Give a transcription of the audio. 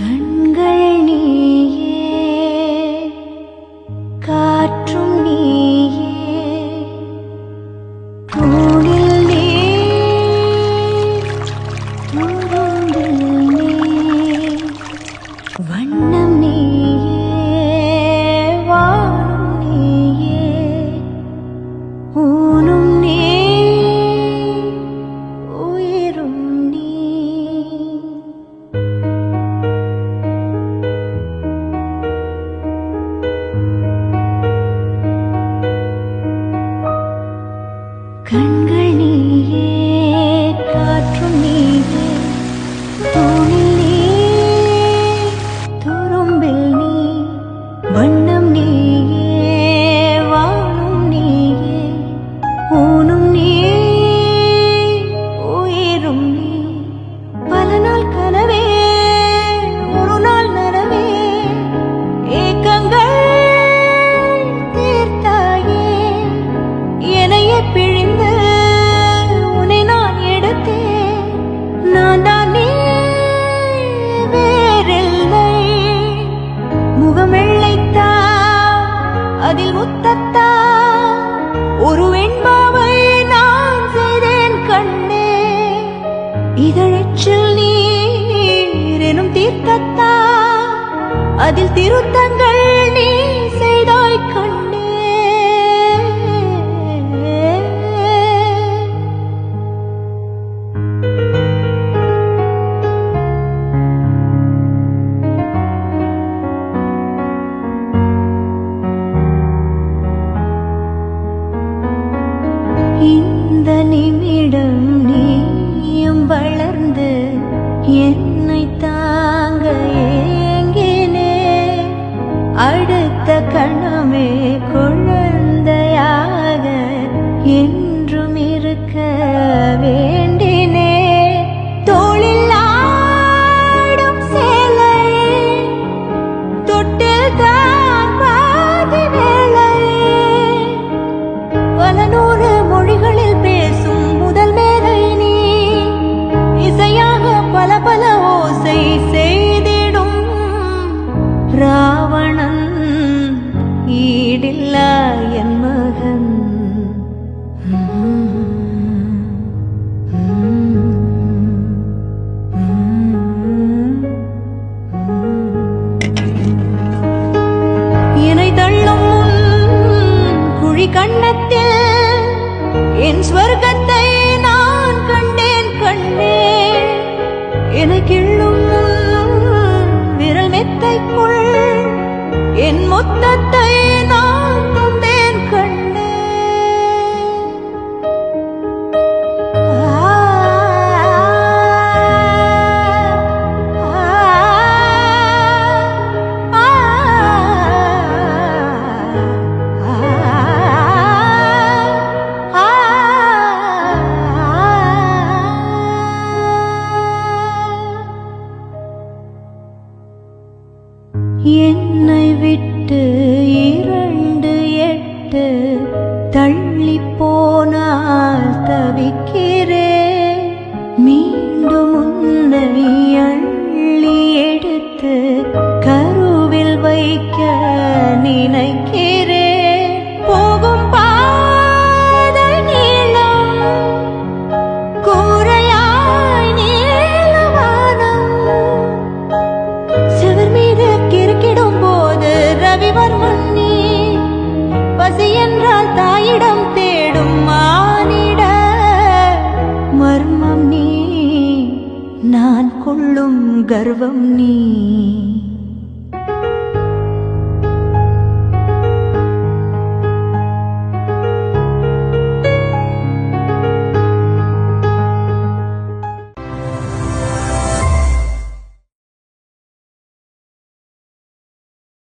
கண்கள் நீயே, காற்றும் நீயே, தூணில் நீ, துரும்பில் நீ, வண்ணம் நீயே, வானம் நீயே, ஊனும் நீ, உயிரும் நீ. கண்கள் நீயே, காற்றும் நீயே, தூணில் நீ, துரும்பில் நீ, வண்ணம் நீயே, வானும் நீயே, ஊனும் நீ, உயிரும் நீ. பல நாள் கனவே, ஒரு நாள் நனவே, ஏக்கங்கள் தீர்த்தாயே, என்னையே பிழிந்து உன்னை நான் எடுத்தேன். நான் தான் நீ, வேறில்லை. முகம் வெள்ளைத்தா, அதில் முத்தத்தா, ஒரு வெண்பாவை நான் செய்தேன் கண்ணே. இதழச்சில் நீர் எனும் தீர்த்தத்தா, அதில் திருத்தங்கள் நீ செய்தாய் கண்ணே. இந்த நிமிடம் நீயும் வளர்ந்து என்னை தாங்க ஏங்கினே. அடுத்த கணமே குழந்தையாக என்றும் இருக்க வேண்டினே. தோளில் ஆடும் சேலையே, தொட்டில் தான் பாதி வேளையே, பல நூறு மொழிகளில் பேசும் முதல் மேதை நீ. இசையாக பல பல ஓசை செய்திடும் ராவணன் ஈடில்லா என் மகன். என்னை தள்ளும் குழி கண்ணத்தில் என் ஸ்வர்க்கத்தை நான் கண்டேன் கண்ணே. என்னை கிள்ளும் விரல் மெத்தைக்குள் என் மொத்தத்தை நான் தந்தேன் கண்ணே. என்னை விட்டு 2 தள்ளி போனால் தவிக்கிறேன். மீண்டும் உன்னை அள்ளி எடுத்து கருவில் வைக்க நினைக்கிறேன். போகும் பாதை நீளம், கூரையாய் நீளவானம், செவர் மீது கிறுக்கிடும் போது ரவிவர்மன் நீ. பசி என்றால் தாயிடம் தேடும் மானிட மர்மம் நீ. நான் கொள்ளும் கர்வம் நீ.